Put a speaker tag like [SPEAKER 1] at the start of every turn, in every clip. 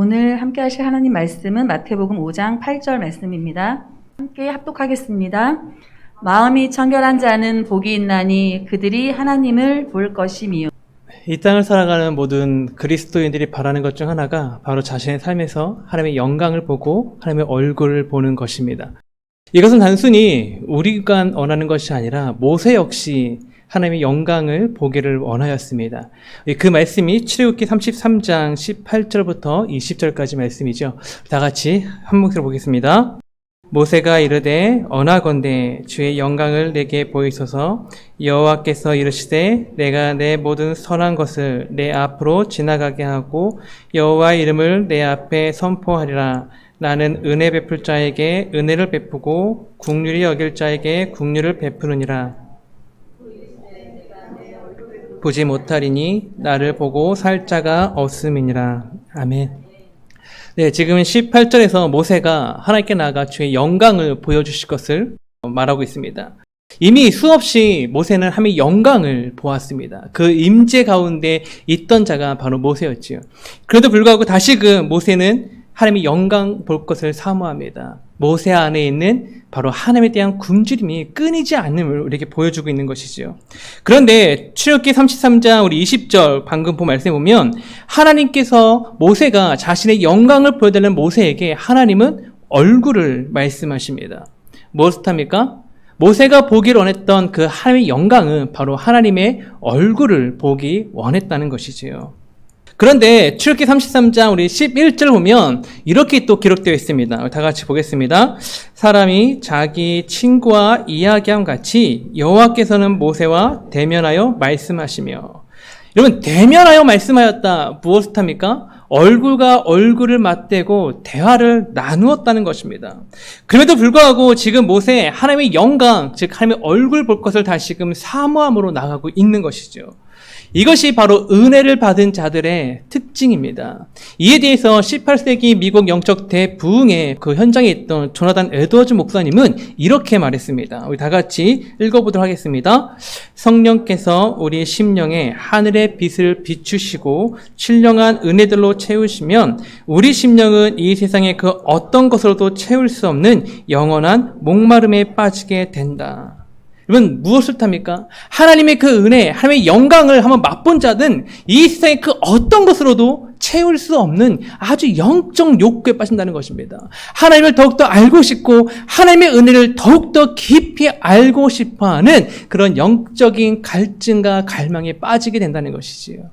[SPEAKER 1] 오늘 함께 하실 하나님 말씀은 마태복음 5장 8절 말씀입니다. 함께 합독하겠습니다. 마음이 청결한 자는 복이 있나니 그들이 하나님을 볼 것이미요.
[SPEAKER 2] 이 땅을 살아가는 모든 그리스도인들이 바라는 것 중 하나가 바로 자신의 삶에서 하나님의 영광을 보고 하나님의 얼굴을 보는 것입니다. 이것은 단순히 우리가 원하는 것이 아니라 모세 역시 하나님의 영광을 보기를 원하였습니다. 그 말씀이 출애굽기 33장 18절부터 20절까지 말씀이죠. 다 같이 한 목소리로 보겠습니다. 모세가 이르되 언하건대 주의 영광을 내게 보이소서. 여호와께서 이르시되 내가 내 모든 선한 것을 내 앞으로 지나가게 하고 여호와의 이름을 내 앞에 선포하리라. 나는 은혜 베풀 자에게 은혜를 베푸고 긍휼히 여길 자에게 긍휼을 베푸느니라. 보지 못하리니 나를 보고 살 자가 없음이니라. 아멘. 네, 지금 18절에서 모세가 하나님께 나아가 주의 영광을 보여주실 것을 말하고 있습니다. 이미 수없이 모세는 하나님의 영광을 보았습니다. 그 임재 가운데 있던 자가 바로 모세였지요. 그래도 불구하고 다시금 모세는 하나님의 영광 볼 것을 사모합니다. 모세 안에 있는 바로 하나님에 대한 굶주림이 끊이지 않음을 우리에게 보여주고 있는 것이지요. 그런데 출애굽기 33장 우리 20절 방금 본 말씀에 보면 하나님께서 모세가 자신의 영광을 보여달라는 모세에게 하나님은 얼굴을 말씀하십니다. 무엇을 합니까? 모세가 보기를 원했던 그 하나님의 영광은 바로 하나님의 얼굴을 보기 원했다는 것이지요. 그런데 출애굽기 33장 우리 11절 보면 이렇게 또 기록되어 있습니다. 다 같이 보겠습니다. 사람이 자기 친구와 이야기함 같이 여호와께서는 모세와 대면하여 말씀하시며. 여러분, 대면하여 말씀하였다. 무엇을 합니까? 얼굴과 얼굴을 맞대고 대화를 나누었다는 것입니다. 그럼에도 불구하고 지금 모세 하나님의 영광, 즉 하나님의 얼굴 볼 것을 다시금 사모함으로 나가고 있는 것이죠. 이것이 바로 은혜를 받은 자들의 특징입니다. 이에 대해서 18세기 미국 영적 대부흥의 그 현장에 있던 조나단 에드워즈 목사님은 이렇게 말했습니다. 우리 다 같이 읽어보도록 하겠습니다. 성령께서 우리 심령에 하늘의 빛을 비추시고 신령한 은혜들로 채우시면 우리 심령은 이 세상의 그 어떤 것으로도 채울 수 없는 영원한 목마름에 빠지게 된다. 여러분, 무엇을 탑니까? 하나님의 그 은혜, 하나님의 영광을 한번 맛본 자는 이 세상의 그 어떤 것으로도 채울 수 없는 아주 영적 욕구에 빠진다는 것입니다. 하나님을 더욱더 알고 싶고 하나님의 은혜를 더욱더 깊이 알고 싶어하는 그런 영적인 갈증과 갈망에 빠지게 된다는 것이지요.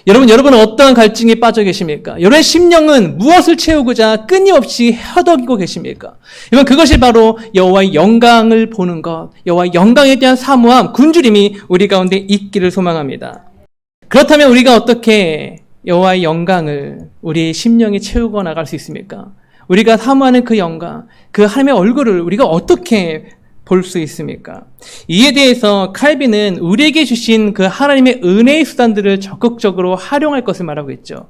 [SPEAKER 2] 여러분은 어떠한 갈증에 빠져 계십니까? 여러분의 심령은 무엇을 채우고자 끊임없이 허덕이고 계십니까? 여러분, 그것이 바로 여호와의 영광을 보는 것, 여호와의 영광에 대한 사모함, 굶주림이 우리 가운데 있기를 소망합니다. 그렇다면 우리가 어떻게 여호와의 영광을 우리 심령에 채우고 나갈 수 있습니까? 우리가 사모하는 그 영광, 그 하나님의 얼굴을 우리가 어떻게 볼 수 있습니까? 이에 대해서 칼빈은 우리에게 주신 그 하나님의 은혜의 수단들을 적극적으로 활용할 것을 말하고 있죠.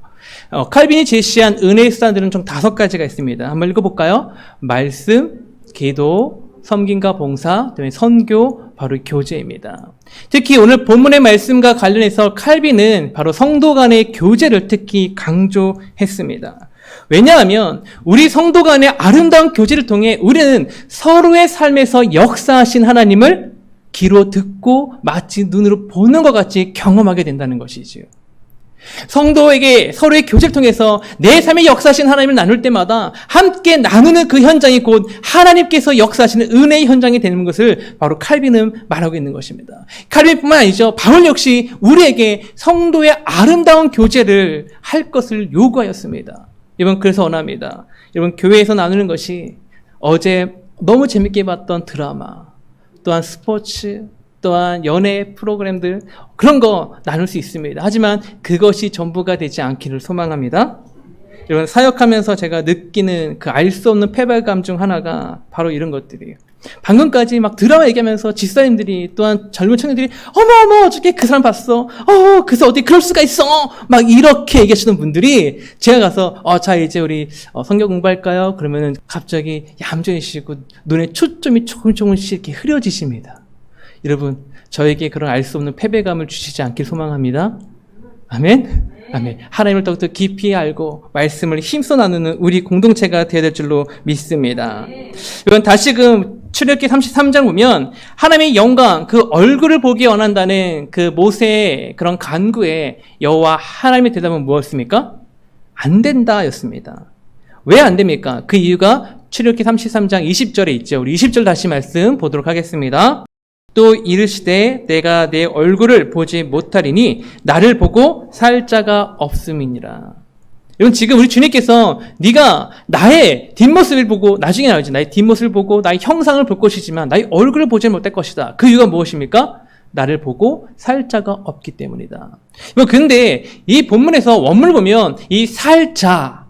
[SPEAKER 2] 칼빈이 제시한 은혜의 수단들은 총 5가지가 있습니다. 한번 읽어볼까요? 말씀, 기도, 섬김과 봉사, 그다음에 선교, 바로 교제입니다. 특히 오늘 본문의 말씀과 관련해서 칼빈은 바로 성도 간의 교제를 특히 강조했습니다. 왜냐하면 우리 성도 간의 아름다운 교제를 통해 우리는 서로의 삶에서 역사하신 하나님을 귀로 듣고 마치 눈으로 보는 것 같이 경험하게 된다는 것이지요. 성도에게 서로의 교제를 통해서 내 삶에 역사하신 하나님을 나눌 때마다 함께 나누는 그 현장이 곧 하나님께서 역사하시는 은혜의 현장이 되는 것을 바로 칼빈은 말하고 있는 것입니다. 칼빈뿐만 아니죠. 바울 역시 우리에게 성도의 아름다운 교제를 할 것을 요구하였습니다. 여러분, 그래서 원합니다. 여러분, 교회에서 나누는 것이 어제 너무 재밌게 봤던 드라마, 또한 스포츠, 또한 연애 프로그램들, 그런 거 나눌 수 있습니다. 하지만 그것이 전부가 되지 않기를 소망합니다. 여러분, 사역하면서 제가 느끼는 그 알 수 없는 패배감 중 하나가 바로 이런 것들이에요. 방금까지 막 드라마 얘기하면서 집사님들이 또한 젊은 청년들이 어머 어저께 그 사람 봤어. 그래서 어떻게 그럴 수가 있어. 막 이렇게 얘기하시는 분들이 제가 가서 자 이제 우리 성경 공부할까요? 그러면은 갑자기 얌전해지시고 눈에 초점이 조금씩 이렇게 흐려지십니다. 여러분, 저에게 그런 알 수 없는 패배감을 주시지 않길 소망합니다. 아멘? 아멘. 하나님을 더욱더 깊이 알고 말씀을 힘써 나누는 우리 공동체가 되어야 될 줄로 믿습니다. 이건 다시금 출애굽기 33장 보면 하나님의 영광, 그 얼굴을 보기 원한다는 그 모세의 그런 간구에 여호와 하나님의 대답은 무엇입니까? 안 된다였습니다. 왜 안 됩니까? 그 이유가 출애굽기 33장 20절에 있죠. 우리 20절 다시 말씀 보도록 하겠습니다. 또 이르시되 내가 내 얼굴을 보지 못하리니 나를 보고 살 자가 없음이니라. 여러분 지금 우리 주님께서 네가 나의 뒷모습을 보고 나중에 나오지 나의 뒷모습을 보고 나의 형상을 볼 것이지만 나의 얼굴을 보지 못할 것이다. 그 이유가 무엇입니까? 나를 보고 살 자가 없기 때문이다. 근데 이 본문에서 원문을 보면 이 살 자,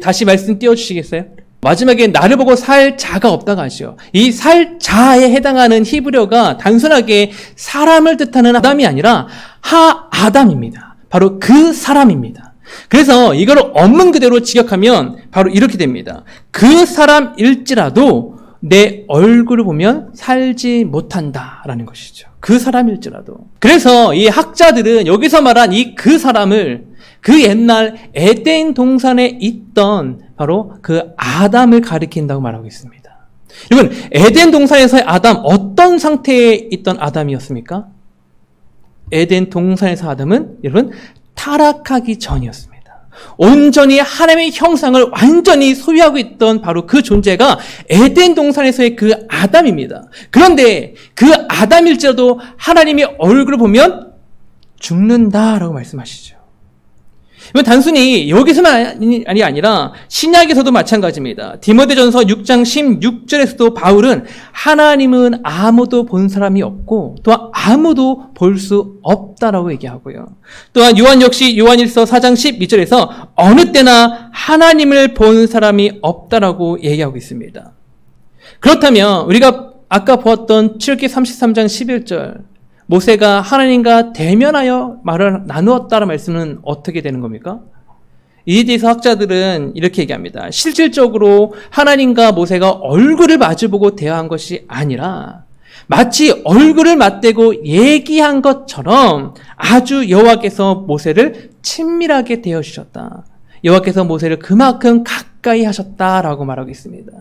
[SPEAKER 2] 다시 말씀 띄워주시겠어요? 마지막에 나를 보고 살 자가 없다고 하죠. 이 살 자에 해당하는 히브리어가 단순하게 사람을 뜻하는 아담이 아니라 하아담입니다. 바로 그 사람입니다. 그래서 이걸 원문 그대로 직역하면 바로 이렇게 됩니다. 그 사람일지라도 내 얼굴을 보면 살지 못한다라는 것이죠. 그 사람일지라도. 그래서 이 학자들은 여기서 말한 이 그 사람을 그 옛날 에덴 동산에 있던 바로 그 아담을 가리킨다고 말하고 있습니다. 여러분, 에덴 동산에서의 아담, 어떤 상태에 있던 아담이었습니까? 에덴 동산에서 아담은 여러분 타락하기 전이었습니다. 온전히 하나님의 형상을 완전히 소유하고 있던 바로 그 존재가 에덴 동산에서의 그 아담입니다. 그런데 그 아담일지라도 하나님의 얼굴을 보면 죽는다라고 말씀하시죠. 이건 단순히 여기서만 아니라 신약에서도 마찬가지입니다. 디모데전서 6장 16절에서도 바울은 하나님은 아무도 본 사람이 없고 또한 아무도 볼 수 없다라고 얘기하고요. 또한 요한 역시 요한일서 4장 12절에서 어느 때나 하나님을 본 사람이 없다라고 얘기하고 있습니다. 그렇다면 우리가 아까 보았던 출애굽기 33장 11절 모세가 하나님과 대면하여 말을 나누었다는 말씀은 어떻게 되는 겁니까? 이에 대해서 학자들은 이렇게 얘기합니다. 실질적으로 하나님과 모세가 얼굴을 마주보고 대화한 것이 아니라 마치 얼굴을 맞대고 얘기한 것처럼 아주 여호와께서 모세를 친밀하게 대해주셨다. 여호와께서 모세를 그만큼 가까이 하셨다라고 말하고 있습니다.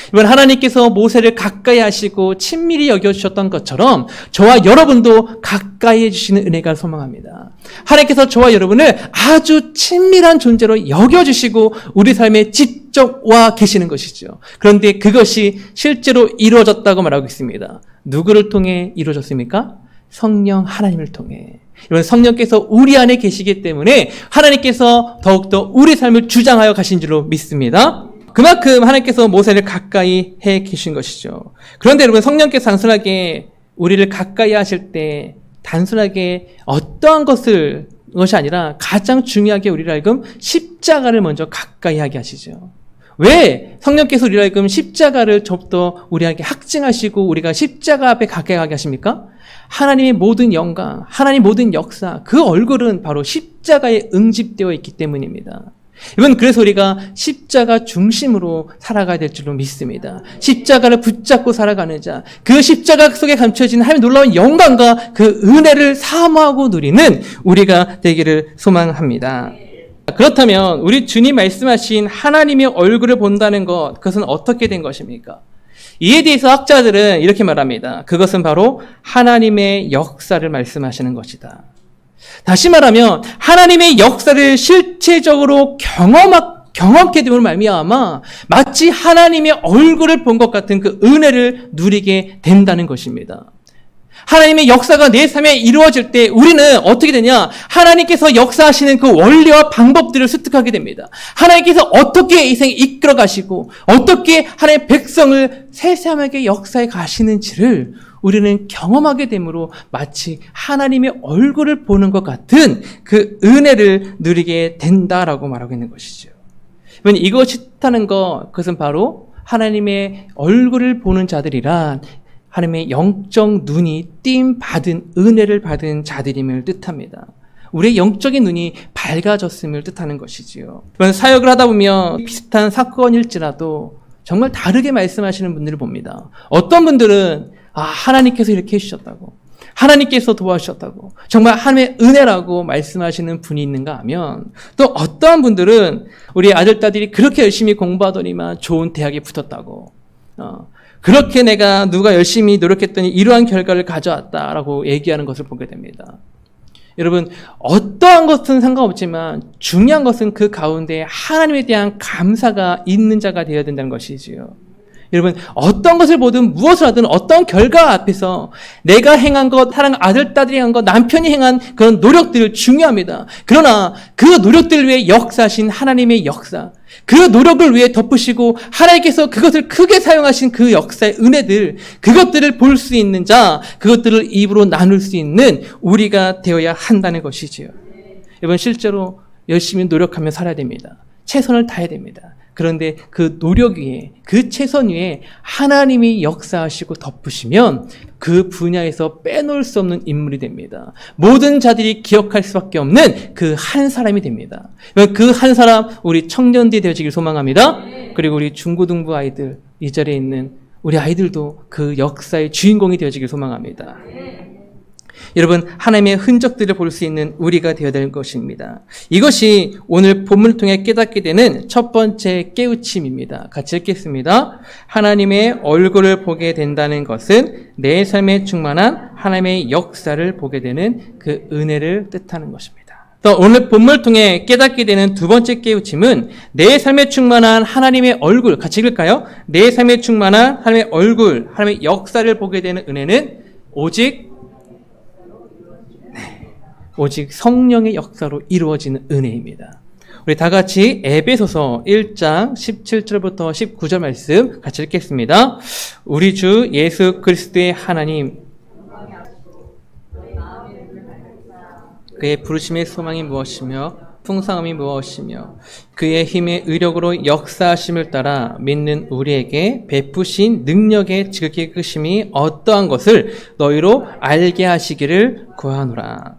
[SPEAKER 2] 이번 하나님께서 모세를 가까이 하시고 친밀히 여겨주셨던 것처럼 저와 여러분도 가까이 해주시는 은혜가 소망합니다. 하나님께서 저와 여러분을 아주 친밀한 존재로 여겨주시고 우리 삶에 직접 와 계시는 것이죠. 그런데 그것이 실제로 이루어졌다고 말하고 있습니다. 누구를 통해 이루어졌습니까? 성령 하나님을 통해. 이번 성령께서 우리 안에 계시기 때문에 하나님께서 더욱더 우리 삶을 주장하여 가신 줄로 믿습니다. 그만큼 하나님께서 모세를 가까이 해 계신 것이죠. 그런데 여러분 성령께서 단순하게 우리를 가까이 하실 때 단순하게 어떠한 것이 아니라 가장 중요하게 우리를 하여금 십자가를 먼저 가까이 하게 하시죠. 왜 성령께서 우리를 하여금 십자가를 좀더 우리에게 확증하시고 우리가 십자가 앞에 가까이 하게 하십니까? 하나님의 모든 영광, 하나님의 모든 역사, 그 얼굴은 바로 십자가에 응집되어 있기 때문입니다. 이건 그래서 우리가 십자가 중심으로 살아가야 될 줄로 믿습니다. 십자가를 붙잡고 살아가는 자, 그 십자가 속에 감춰진 하나님의 놀라운 영광과 그 은혜를 사모하고 누리는 우리가 되기를 소망합니다. 그렇다면 우리 주님 말씀하신 하나님의 얼굴을 본다는 것, 그것은 어떻게 된 것입니까? 이에 대해서 학자들은 이렇게 말합니다. 그것은 바로 하나님의 역사를 말씀하시는 것이다. 다시 말하면 하나님의 역사를 실체적으로 경험케 됨으로 말미암아 마치 하나님의 얼굴을 본 것 같은 그 은혜를 누리게 된다는 것입니다. 하나님의 역사가 내 삶에 이루어질 때 우리는 어떻게 되냐? 하나님께서 역사하시는 그 원리와 방법들을 습득하게 됩니다. 하나님께서 어떻게 이 생을 이끌어 가시고 어떻게 하나님의 백성을 세세하게 역사해 가시는지를 우리는 경험하게 되므로 마치 하나님의 얼굴을 보는 것 같은 그 은혜를 누리게 된다라고 말하고 있는 것이죠. 이것이 뜻하는 것, 그것은 바로 하나님의 얼굴을 보는 자들이란 하나님의 영적 눈이 띈 받은 은혜를 받은 자들임을 뜻합니다. 우리의 영적인 눈이 밝아졌음을 뜻하는 것이지요. 사역을 하다 보면 비슷한 사건일지라도 정말 다르게 말씀하시는 분들을 봅니다. 어떤 분들은 하나님께서 이렇게 해주셨다고, 하나님께서 도와주셨다고, 정말 하나님의 은혜라고 말씀하시는 분이 있는가 하면, 또 어떠한 분들은 우리 아들, 딸들이 그렇게 열심히 공부하더니만 좋은 대학에 붙었다고, 그렇게 내가 누가 열심히 노력했더니 이러한 결과를 가져왔다라고 얘기하는 것을 보게 됩니다. 여러분, 어떠한 것은 상관없지만 중요한 것은 그 가운데 하나님에 대한 감사가 있는 자가 되어야 된다는 것이지요. 여러분, 어떤 것을 보든 무엇을 하든 어떤 결과 앞에서 내가 행한 것, 사랑하는 아들, 딸들이 한 것, 남편이 행한 그런 노력들을 중요합니다. 그러나 그 노력들을 위해 역사하신 하나님의 역사, 그 노력을 위해 덮으시고 하나님께서 그것을 크게 사용하신 그 역사의 은혜들, 그것들을 볼 수 있는 자, 그것들을 입으로 나눌 수 있는 우리가 되어야 한다는 것이지요. 여러분, 실제로 열심히 노력하며 살아야 됩니다. 최선을 다해야 됩니다. 그런데 그 노력 위에, 그 최선 위에 하나님이 역사하시고 덮으시면 그 분야에서 빼놓을 수 없는 인물이 됩니다. 모든 자들이 기억할 수밖에 없는 그 한 사람이 됩니다. 그 한 사람, 우리 청년들이 되어지길 소망합니다. 그리고 우리 중고등부 아이들, 이 자리에 있는 우리 아이들도 그 역사의 주인공이 되어지길 소망합니다. 여러분, 하나님의 흔적들을 볼 수 있는 우리가 되어야 될 것입니다. 이것이 오늘 본문을 통해 깨닫게 되는 첫 번째 깨우침입니다. 같이 읽겠습니다. 하나님의 얼굴을 보게 된다는 것은 내 삶에 충만한 하나님의 역사를 보게 되는 그 은혜를 뜻하는 것입니다. 또 오늘 본문을 통해 깨닫게 되는 두 번째 깨우침은 내 삶에 충만한 하나님의 얼굴, 같이 읽을까요? 내 삶에 충만한 하나님의 얼굴, 하나님의 역사를 보게 되는 은혜는 오직 성령의 역사로 이루어지는 은혜입니다. 우리 다 같이 에베소서 1장 17절부터 19절 말씀 같이 읽겠습니다. 우리 주 예수 그리스도의 하나님, 그의 부르심의 소망이 무엇이며 풍성함이 무엇이며 그의 힘의 의력으로 역사하심을 따라 믿는 우리에게 베푸신 능력의 지극히 크심이 어떠한 것을 너희로 알게 하시기를 구하노라.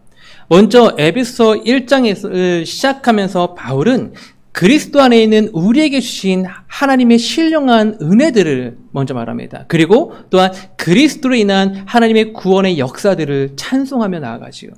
[SPEAKER 2] 먼저 에베소 1장에서 시작하면서 바울은 그리스도 안에 있는 우리에게 주신 하나님의 신령한 은혜들을 먼저 말합니다. 그리고 또한 그리스도로 인한 하나님의 구원의 역사들을 찬송하며 나아가지요.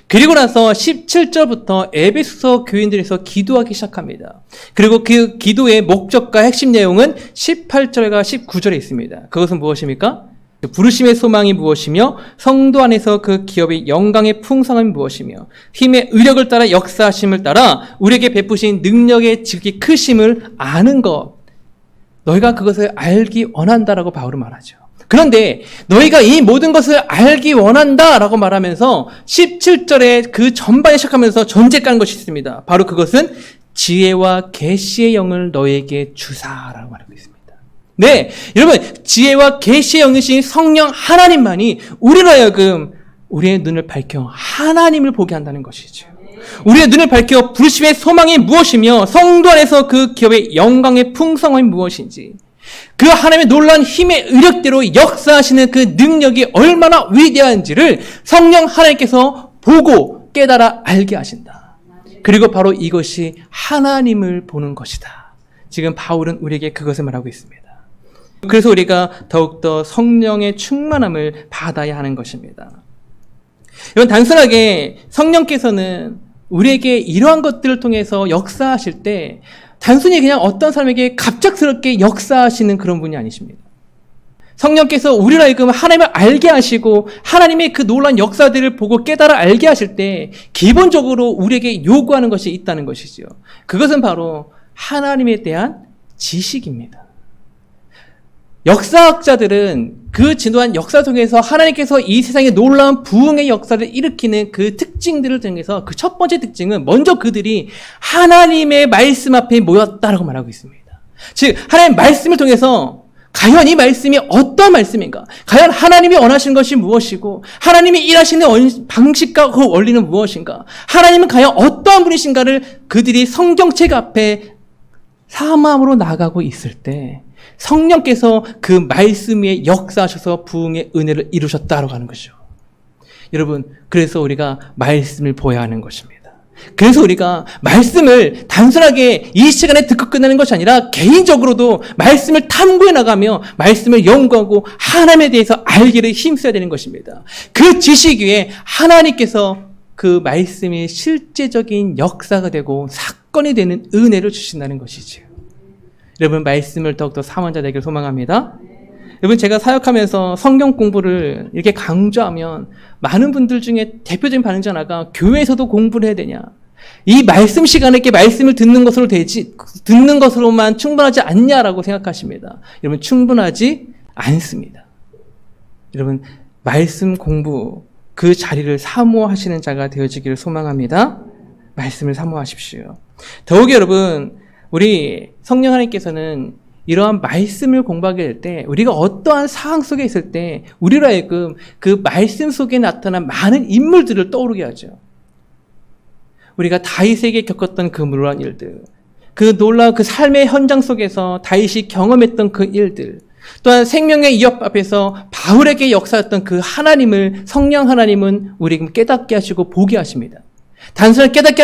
[SPEAKER 2] 그리고 나서 17절부터 에베소 교인들에서 기도하기 시작합니다. 그리고 그 기도의 목적과 핵심 내용은 18절과 19절에 있습니다. 그것은 무엇입니까? 부르심의 소망이 무엇이며 성도 안에서 그 기업의 영광의 풍성함이 무엇이며 힘의 의력을 따라 역사하심을 따라 우리에게 베푸신 능력의 지극히 크심을 아는 것, 너희가 그것을 알기 원한다라고 바울은 말하죠. 그런데 너희가 이 모든 것을 알기 원한다라고 말하면서 17절에 그 전반에 시작하면서 전제 깐 것이 있습니다. 바로 그것은 지혜와 계시의 영을 너희에게 주사라고 말하고 있습니다. 네, 여러분, 지혜와 계시의 영이신 성령 하나님만이 우리로 하여금 우리의 눈을 밝혀 하나님을 보게 한다는 것이죠. 우리의 눈을 밝혀 부르심의 소망이 무엇이며 성도 안에서 그 기업의 영광의 풍성함이 무엇인지, 그 하나님의 놀라운 힘의 의력대로 역사하시는 그 능력이 얼마나 위대한지를 성령 하나님께서 보고 깨달아 알게 하신다. 그리고 바로 이것이 하나님을 보는 것이다. 지금 바울은 우리에게 그것을 말하고 있습니다. 그래서 우리가 더욱더 성령의 충만함을 받아야 하는 것입니다. 이건 단순하게 성령께서는 우리에게 이러한 것들을 통해서 역사하실 때 단순히 그냥 어떤 사람에게 갑작스럽게 역사하시는 그런 분이 아니십니다. 성령께서 우리로 하여금 하나님을 알게 하시고 하나님의 그 놀라운 역사들을 보고 깨달아 알게 하실 때 기본적으로 우리에게 요구하는 것이 있다는 것이죠. 그것은 바로 하나님에 대한 지식입니다. 역사학자들은 그 지도한 역사 속에서 하나님께서 이 세상에 놀라운 부흥의 역사를 일으키는 그 특징들을 통해서 그 첫 번째 특징은 먼저 그들이 하나님의 말씀 앞에 모였다라고 말하고 있습니다. 즉 하나님의 말씀을 통해서 과연 이 말씀이 어떤 말씀인가? 과연 하나님이 원하시는 것이 무엇이고 하나님이 일하시는 방식과 그 원리는 무엇인가? 하나님은 과연 어떠한 분이신가를 그들이 성경책 앞에 사모함으로 나가고 있을 때 성령께서 그 말씀 위에 역사하셔서 부흥의 은혜를 이루셨다라고 하는 것이죠. 여러분, 그래서 우리가 말씀을 보아야 하는 것입니다. 그래서 우리가 말씀을 단순하게 이 시간에 듣고 끝나는 것이 아니라 개인적으로도 말씀을 탐구해 나가며 말씀을 연구하고 하나님에 대해서 알기를 힘써야 되는 것입니다. 그 지식 위에 하나님께서 그 말씀이 실제적인 역사가 되고 사건이 되는 은혜를 주신다는 것이지요. 여러분, 말씀을 더욱더 사모자 되길 소망합니다. 여러분, 제가 사역하면서 성경 공부를 이렇게 강조하면 많은 분들 중에 대표적인 반응 중 하나가 교회에서도 공부를 해야 되냐? 이 말씀 시간에 이렇게 말씀을 듣는 것으로만 충분하지 않냐라고 생각하십니다. 여러분, 충분하지 않습니다. 여러분, 말씀 공부, 그 자리를 사모하시는 자가 되어지기를 소망합니다. 말씀을 사모하십시오. 더욱이 여러분, 우리 성령 하나님께서는 이러한 말씀을 공부하게 될 때 우리가 어떠한 상황 속에 있을 때 우리로 하여금 그 말씀 속에 나타난 많은 인물들을 떠오르게 하죠. 우리가 다윗에게 겪었던 그 놀라운 일들, 그 놀라운 그 삶의 현장 속에서 다윗이 경험했던 그 일들, 또한 생명의 위협 앞에서 바울에게 역사했던 그 하나님을 성령 하나님은 우리에게 깨닫게 하시고 보게 하십니다. 단순히 깨닫게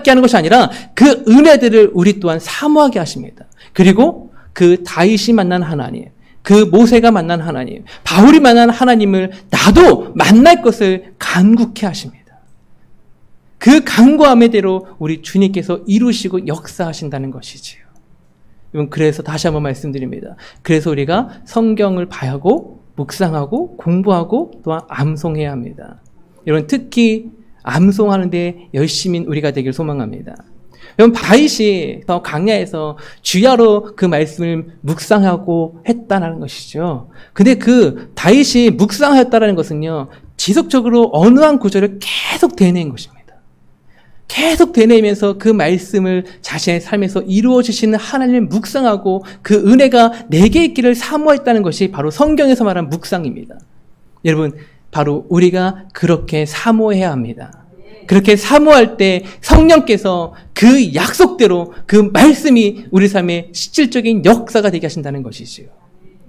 [SPEAKER 2] 하는 것이 아니라 그 은혜들을 우리 또한 사모하게 하십니다. 그리고 그 다윗이 만난 하나님, 그 모세가 만난 하나님, 바울이 만난 하나님을 나도 만날 것을 간구케 하십니다. 그 간구함에 대로 우리 주님께서 이루시고 역사하신다는 것이지요. 그래서 다시 한번 말씀드립니다. 그래서 우리가 성경을 봐야 하고 묵상하고 공부하고 또한 암송해야 합니다. 여러분, 특히 암송하는데 열심인 우리가 되길 소망합니다. 여러분, 다윗이 더 강야에서 주야로 그 말씀을 묵상하고 했다는 것이죠. 근데 그 다윗이 묵상하였다는 것은요, 지속적으로 어느 한 구절을 계속 되뇌인 것입니다. 계속 되뇌면서 그 말씀을 자신의 삶에서 이루어지시는 하나님을 묵상하고 그 은혜가 내게 있기를 사모했다는 것이 바로 성경에서 말한 묵상입니다. 여러분, 바로 우리가 그렇게 사모해야 합니다. 그렇게 사모할 때 성령께서 그 약속대로 그 말씀이 우리 삶의 실질적인 역사가 되게 하신다는 것이지요.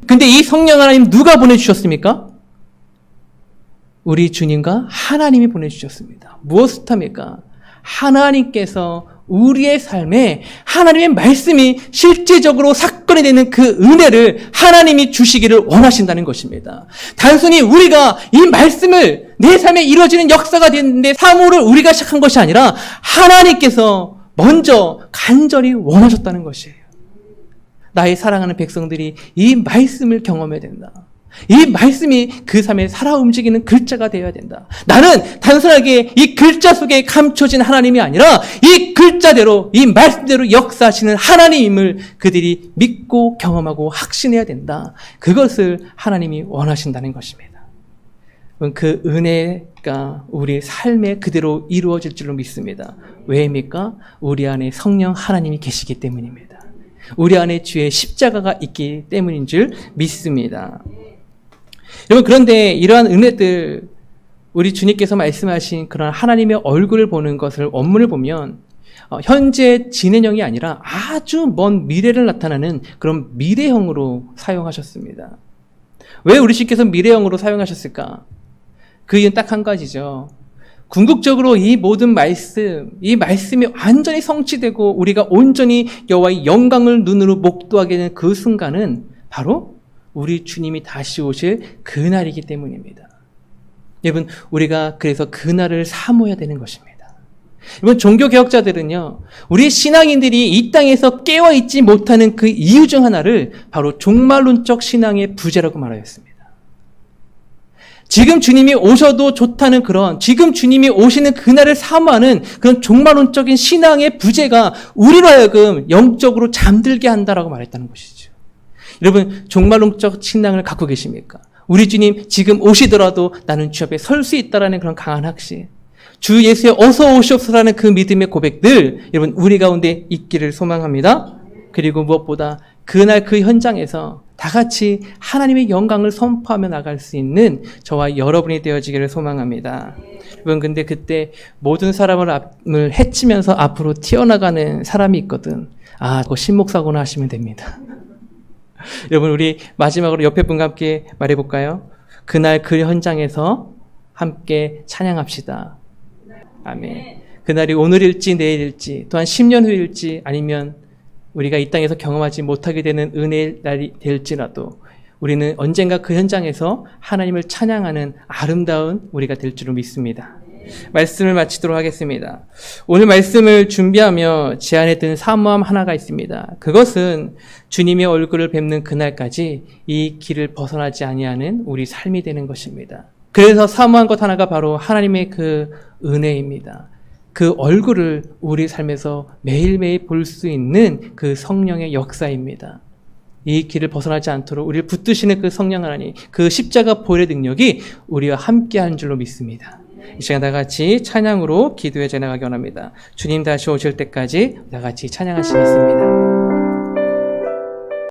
[SPEAKER 2] 근데 이 성령 하나님 누가 보내주셨습니까? 우리 주님과 하나님이 보내주셨습니다. 무엇을 합니까? 하나님께서 우리의 삶에 하나님의 말씀이 실제적으로 사건이 되는 그 은혜를 하나님이 주시기를 원하신다는 것입니다. 단순히 우리가 이 말씀을 내 삶에 이루어지는 역사가 되는데 사모를 우리가 시작한 것이 아니라 하나님께서 먼저 간절히 원하셨다는 것이에요. 나의 사랑하는 백성들이 이 말씀을 경험해야 된다. 이 말씀이 그 삶에 살아 움직이는 글자가 되어야 된다. 나는 단순하게 이 글자 속에 감춰진 하나님이 아니라 이 글자대로, 이 말씀대로 역사하시는 하나님임을 그들이 믿고 경험하고 확신해야 된다. 그것을 하나님이 원하신다는 것입니다. 그 은혜가 우리 삶에 그대로 이루어질 줄로 믿습니다. 왜입니까? 우리 안에 성령 하나님이 계시기 때문입니다. 우리 안에 주의 십자가가 있기 때문인 줄 믿습니다. 여러분, 그런데 이러한 은혜들, 우리 주님께서 말씀하신 그런 하나님의 얼굴을 보는 것을 원문을 보면 현재 진행형이 아니라 아주 먼 미래를 나타나는 그런 미래형으로 사용하셨습니다. 왜 우리 주님께서 미래형으로 사용하셨을까? 그 이유는 딱 한 가지죠. 궁극적으로 이 모든 말씀, 이 말씀이 완전히 성취되고 우리가 온전히 여호와의 영광을 눈으로 목도하게 되는 그 순간은 바로 우리 주님이 다시 오실 그날이기 때문입니다. 여러분, 우리가 그래서 그날을 사모해야 되는 것입니다. 여러분, 종교개혁자들은요, 우리 신앙인들이 이 땅에서 깨어있지 못하는 그 이유 중 하나를 바로 종말론적 신앙의 부재라고 말하였습니다. 지금 주님이 오셔도 좋다는 지금 주님이 오시는 그날을 사모하는 그런 종말론적인 신앙의 부재가 우리로 하여금 영적으로 잠들게 한다라고 말했다는 것이죠. 여러분, 종말론적 신앙을 갖고 계십니까? 우리 주님 지금 오시더라도 나는 주 앞에 설 수 있다라는 그런 강한 확신, 주 예수의 어서 오시옵소서라는 그 믿음의 고백들, 여러분, 우리 가운데 있기를 소망합니다. 그리고 무엇보다 그날 그 현장에서 다 같이 하나님의 영광을 선포하며 나갈 수 있는 저와 여러분이 되어지기를 소망합니다. 여러분, 근데 그때 모든 사람을 해치면서 앞으로 튀어나가는 사람이 있거든. 그거 신목사고나 하시면 됩니다. 여러분, 우리 마지막으로 옆에 분과 함께 말해볼까요? 그날 그 현장에서 함께 찬양합시다. 아멘. 그날이 오늘일지 내일일지 또한 10년 후일지 아니면 우리가 이 땅에서 경험하지 못하게 되는 은혜의 날이 될지라도 우리는 언젠가 그 현장에서 하나님을 찬양하는 아름다운 우리가 될 줄을 믿습니다. 말씀을 마치도록 하겠습니다. 오늘 말씀을 준비하며 제 안에 든 사모함 하나가 있습니다. 그것은 주님의 얼굴을 뵙는 그날까지 이 길을 벗어나지 아니하는 우리 삶이 되는 것입니다. 그래서 사모한 것 하나가 바로 하나님의 그 은혜입니다. 그 얼굴을 우리 삶에서 매일매일 볼 수 있는 그 성령의 역사입니다. 이 길을 벗어나지 않도록 우리를 붙드시는 그 성령 하나님, 그 십자가 보혈의 능력이 우리와 함께 하는 줄로 믿습니다. 이 시간 다 같이 찬양으로 기도해 나가기 원합니다. 주님 다시 오실 때까지 다 같이 찬양하시겠습니다.